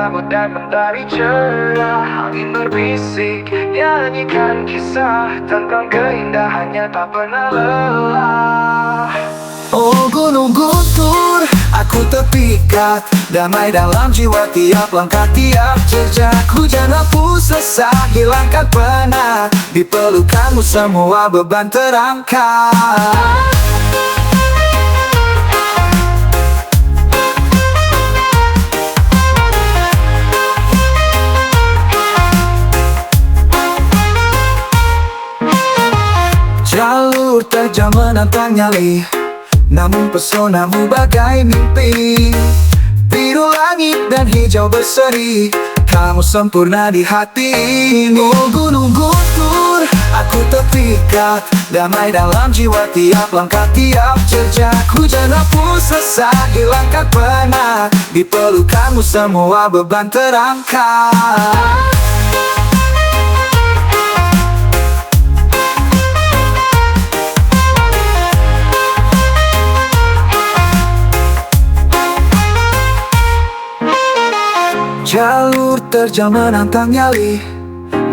kabut dan mentari cerah. Angin berbisik, nyanyikan kisah tentang keindahannya tak pernah lelah. Oh gunung guntur, aku terpikat, damai dalam jiwa tiap langkah, tiap jejak. Hujan hapus resah, hilangkan penat, di pelukanmu semua beban terangkat. Jalur terjal menantang nyali, namun pesonamu bagai mimpi. Biru langit dan hijau berseri, kamu sempurna di hati ini. Oh gunung guntur, aku terpikat, damai dalam jiwa tiap langkah, tiap jejak. Hujan hapus resah, hilangkan penat, di pelukanmu semua beban terangkat. Jalur terjal menantang nyali,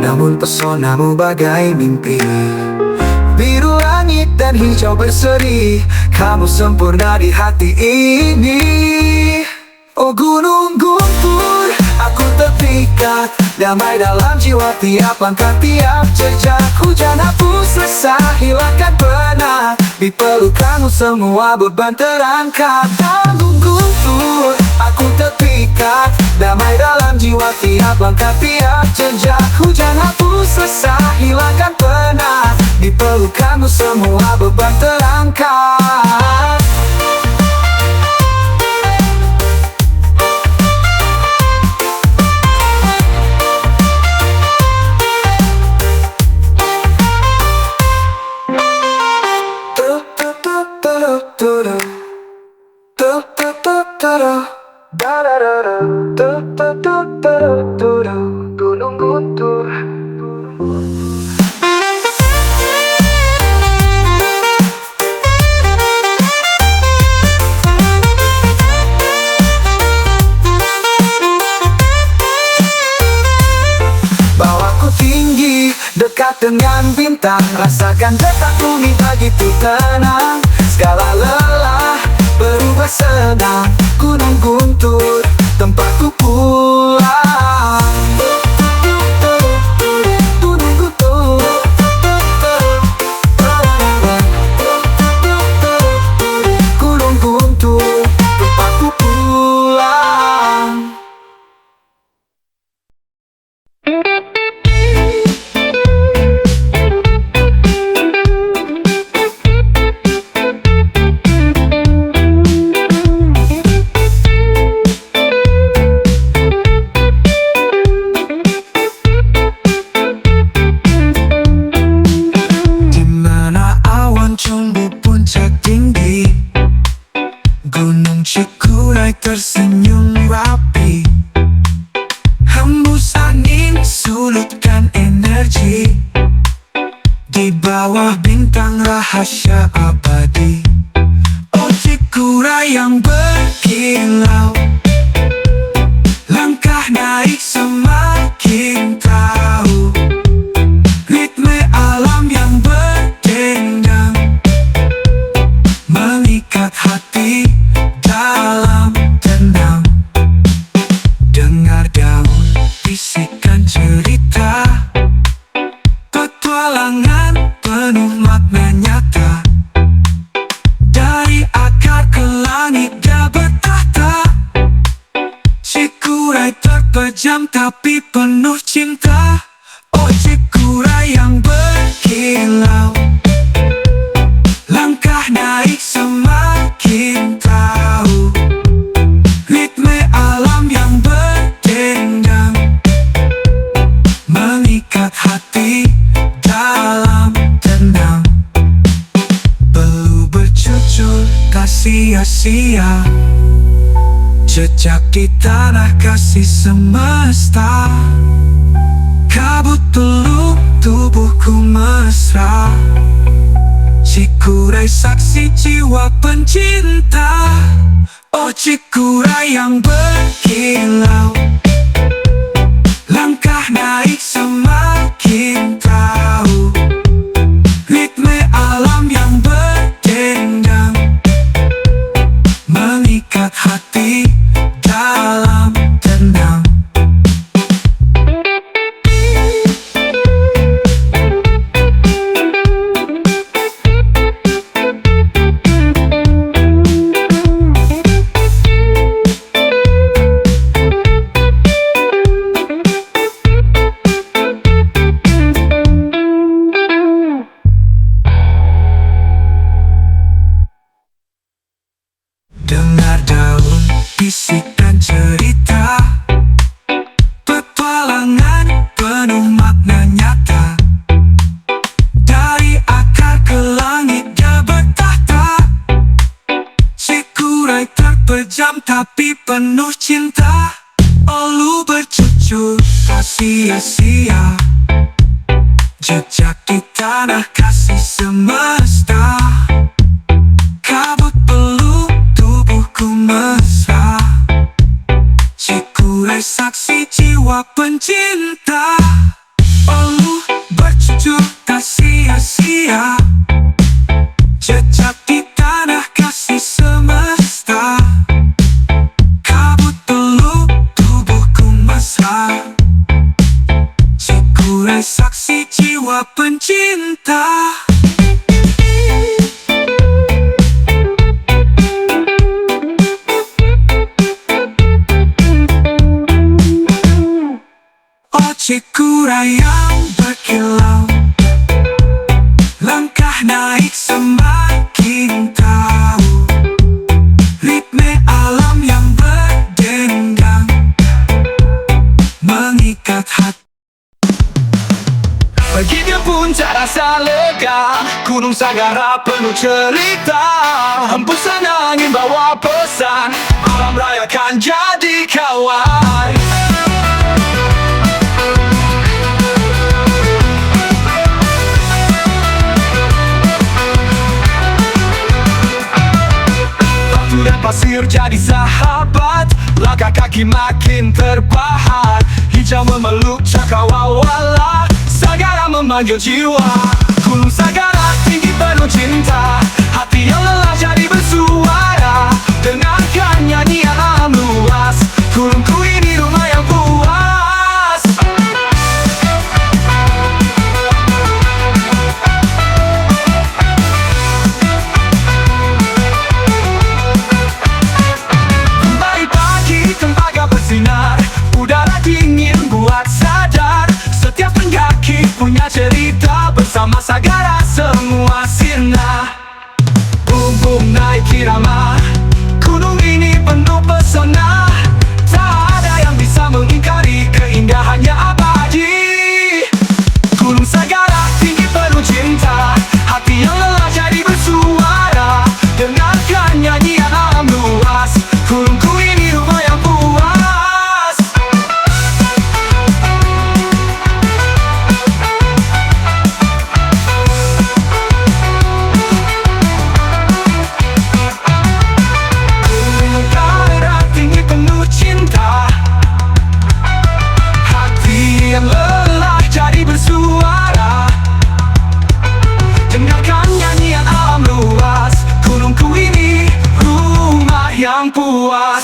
namun pesonamu bagai mimpi. Biru langit dan hijau berseri, kamu sempurna di hati ini. Oh gunung guntur, aku terpikat, damai dalam jiwa tiap langkah, tiap jejak. Hujan hapus resah, hilangkan penat, di pelukanmu semua beban terangkat. Gunung guntur, aku terpikat, damai dalam jiwa tiap langkah, tiap jejak. Hujan hapus resah, hilangkan penat, di pelukanmu semua beban terangkat. Gunung guntur. Bawaku tinggi, dekat dengan bintang, rasakan detak bumi begitu tenang. Segala lelah berubah senang, gunung guntur tempatku pulang. Gunung guntur, gunung guntur tempatku pulang. Gunung Cikuray tersenyum rapi, hembus angin sulutkan energi. Di bawah bintang rahasia abadi. Oh Cikuray yang berkilau, langkah naik semakin tahu. Ritme alam yang berdendang, mengikat hati dalam tenang. Dengar daun bisikan cerita, petualangan penuh makna nyata. Dari akar ke langit dia bertahta. Cikuray terpejam tapi penuh cinta. Oh Cikuray yang berkilau, langkah naik semakin tahu. Ritme alam yang berdendang, mengikat hati dalam tenang. Belum bercucur tak sia-sia, jejak di tanah kasih semesta. Kabut peluk tubuhku mesra, Cikuray saksi jiwa pencinta. Oh Cikuray yang berkilau, Dengar daun bisik dan cerita, petualangan penuh makna nyata. Dari akar ke langit dia bertahta. Cikuray terpejam tapi penuh cinta. Olu bercucur tak sia-sia, jejak di tanah kasih semesta. Kabut peluk tubuhku mesra. Cikuray saksi jiwa pencinta. Olu bercucur tak sia-sia, jejak di tanah kasih semesta. Kabut peluk tubuhku mesra. Cikuray saksi jiwa pencinta. Oh Cikuray yang berkilau, langkah naik semakin tahu. Ritme alam yang berdendang mengikat hati. Begitu pun tak rasa lega, Gunung Sagara penuh cerita. Hembusan angin bawa pesan, alam raya kan jadi kawan. Batu dan pasir jadi sahabat, langkah kaki makin terpahat. Hijau memeluk cakrawala, Sagara memanggil jiwa. Gunung Sagara tinggi penuh cinta, hati yang lelah jadi bersuara. Dengarkan nyanyian alam luas, gunungku ini rumah yang puas. Pagi-pagi tembaga bersinar, udara dingin buat sadar. Setiap pendaki punya cerita, bersama Sagara semua sirna. Bum-bum naik irama, gunung ini penuh pesona. Tak ada yang bisa mengingkari keindahannya abadi. Gunung Sagara tinggi penuh cinta, hati yang lelah jadi bersuara. Dengarkan nyanyian alam luas, gunungku ini rumah yang puas. Gunung Sagara tinggi penuh cinta, hati yang lelah jadi bersuara. Dengarkan nyanyian alam luas, gunungku ini rumah yang puas.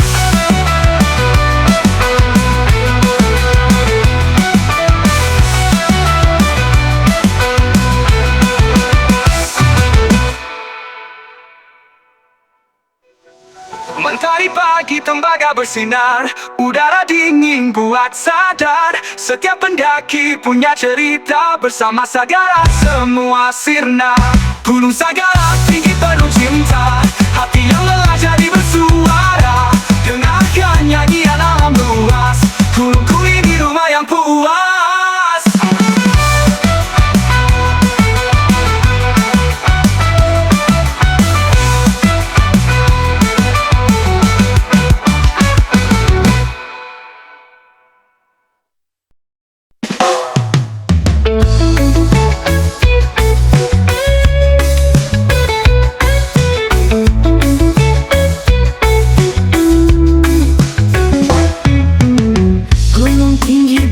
Mentari pagi tembaga bersinar, udara dingin buat sadar. Setiap pendaki punya cerita, bersama Sagara semua sirna. Gunung Sagara tinggi penuh cinta, hati yang lelah jadi bersuara. Dengarkan nyanyian alam luas, gunungku ini rumah yang puas.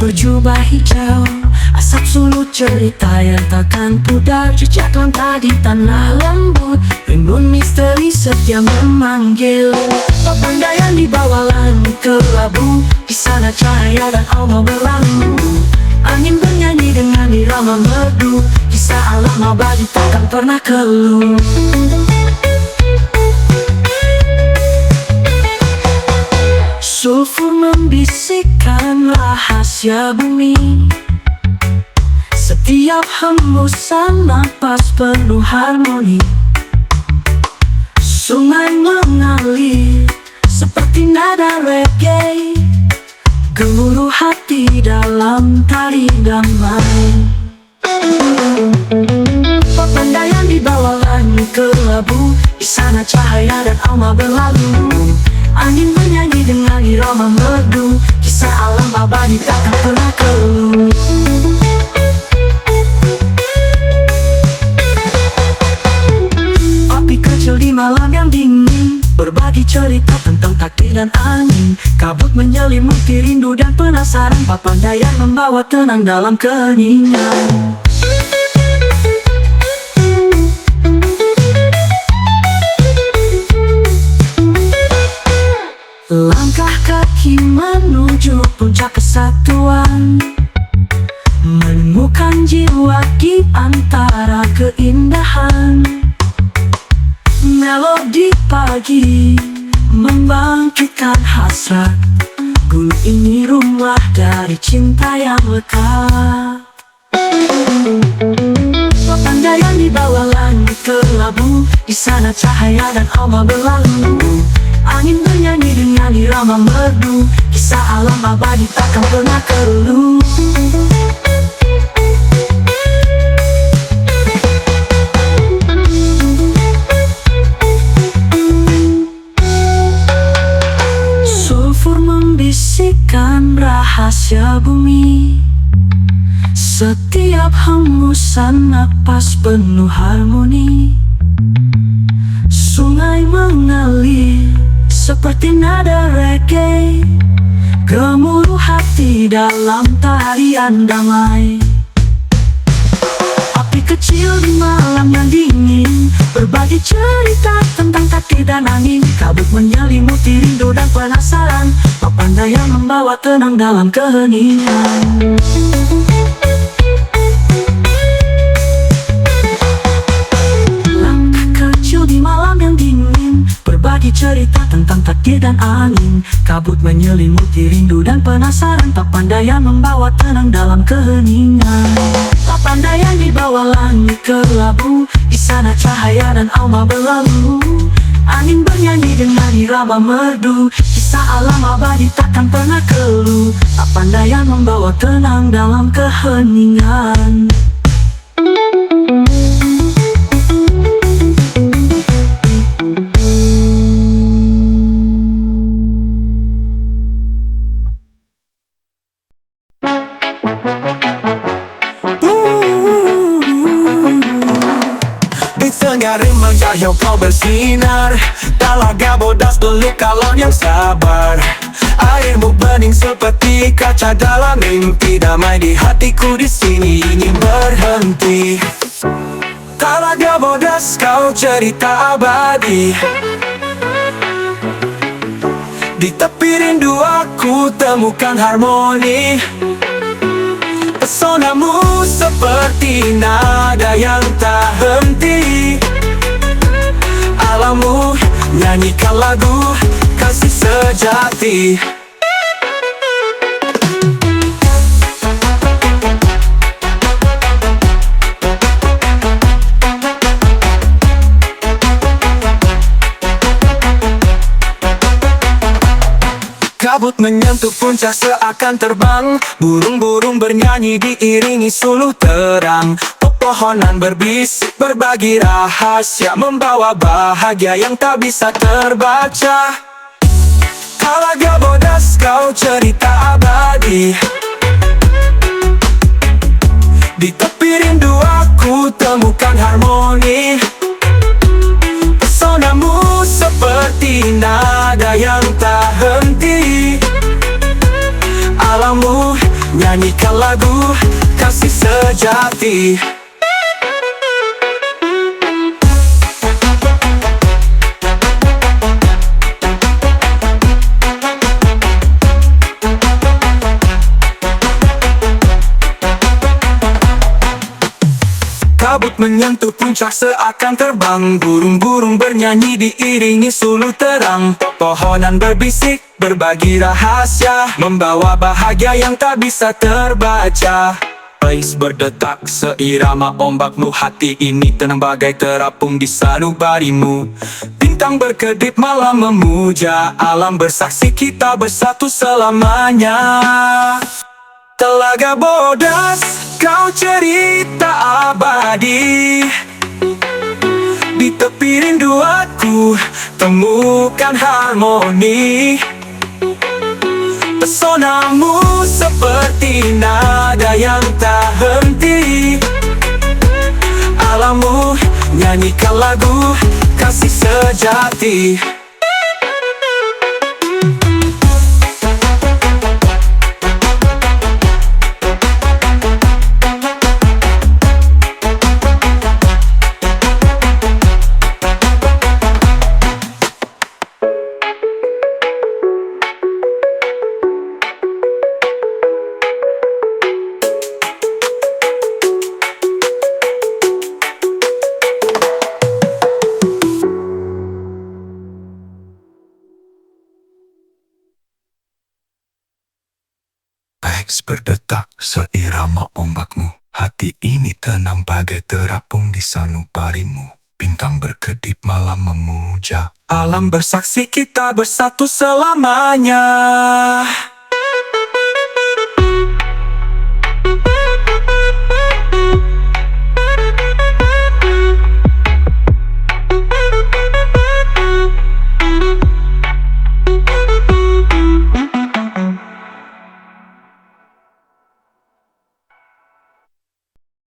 Berjubah hijau, asap sulut cerita yang takkan pudar. Jejak langkah di tanah lembut, rimbun misteri setia memanggil. Pemandayan di bawah langit kelabu, di sana cahaya dan Allah berlalu. Angin bernyanyi dengan irama merdu, kisah alam abadi takkan pernah keluh. Sulfur membisikkan rahasia bumi, setiap hembusan napas penuh harmoni. Sungai mengalir nada reggae, gemuruh hati dalam tari damai. Pemandangan di bawah langit kelabu, di sana cahaya dan alma berlalu. Angin bernyanyi dengan irama merdu, kisah alam abadi takkan pernah keluh. Api kecil di malam yang dingin, berbagi cerita tentang takdir dan angin. Kabut menyelimuti rindu dan penasaran, Papandayan membawa tenang dalam keheningan. Langkah kaki menuju puncak kesatuan, menemukan jiwa di antara keindahan. Melodi pagi membangkitkan hasrat, gunung ini rumah dari cinta yang lekat. Pemandangan di bawah langit kelabu, di sana cahaya dan alma berlalu. Angin bernyanyi dengan irama merdu, kisah alam abadi takkan pernah keluh. Sulfur membisikkan rahasia bumi, setiap hembusan napas penuh harmoni. Sungai mengalir seperti nada reggae, gemuruh hati dalam tarian damai. Api kecil di malam yang dingin, berbagi cerita tentang takdir dan angin. Kabut menyelimuti rindu dan penasaran, Papandayan membawa tenang dalam keheningan. Berbagi cerita tentang takdir dan angin. Kabut menyelimuti rindu dan penasaran, Papandayan membawa tenang dalam keheningan. Papandayan di bawah langit kelabu, di sana cahaya dan alma berlalu. Angin bernyanyi dengan irama merdu, kisah alam abadi takkan pernah keluh. Papandayan membawa tenang dalam keheningan. Remaja yang kau bersinar, talaga bodas peluk kalon yang sabar. Airmu bening seperti kaca dalam mimpi, damai di hatiku di sini ingin berhenti. Talaga bodas kau cerita abadi, di tepi rindu aku temukan harmoni. Pesonamu seperti nada yang tak henti, alammu nyanyikan lagu kasih sejati. Kabut menyentuh puncak seakan terbang, burung-burung bernyanyi diiringi suluh terang. Pepohonan berbisik berbagi rahasia, membawa bahagia yang tak bisa terbaca. Talaga bodas kau cerita abadi, di tepi rindu aku temukan harmoni. Pesonamu seperti nada yang tak henti, alammu nyanyikan lagu kasih sejati. Kabut menyentuh puncak seakan terbang, burung-burung bernyanyi diiringi suluh terang. Pepohonan berbisik berbagi rahasia, membawa bahagia yang tak bisa terbaca. Ais berdetak seirama ombakmu, hati ini tenang bagai terapung di sanubarimu. Bintang berkedip malam memuja, alam bersaksi kita bersatu selamanya. Telaga bodas, kau cerita abadi. Di tepi rindu aku, temukan harmoni. Pesonamu seperti nada yang tak henti. Alammu nyanyikan lagu kasih sejati. Teks berdetak seirama ombakmu. Hati ini tenang bagai terapung di sanubarimu. Bintang berkedip malam memuja, alam bersaksi kita bersatu selamanya.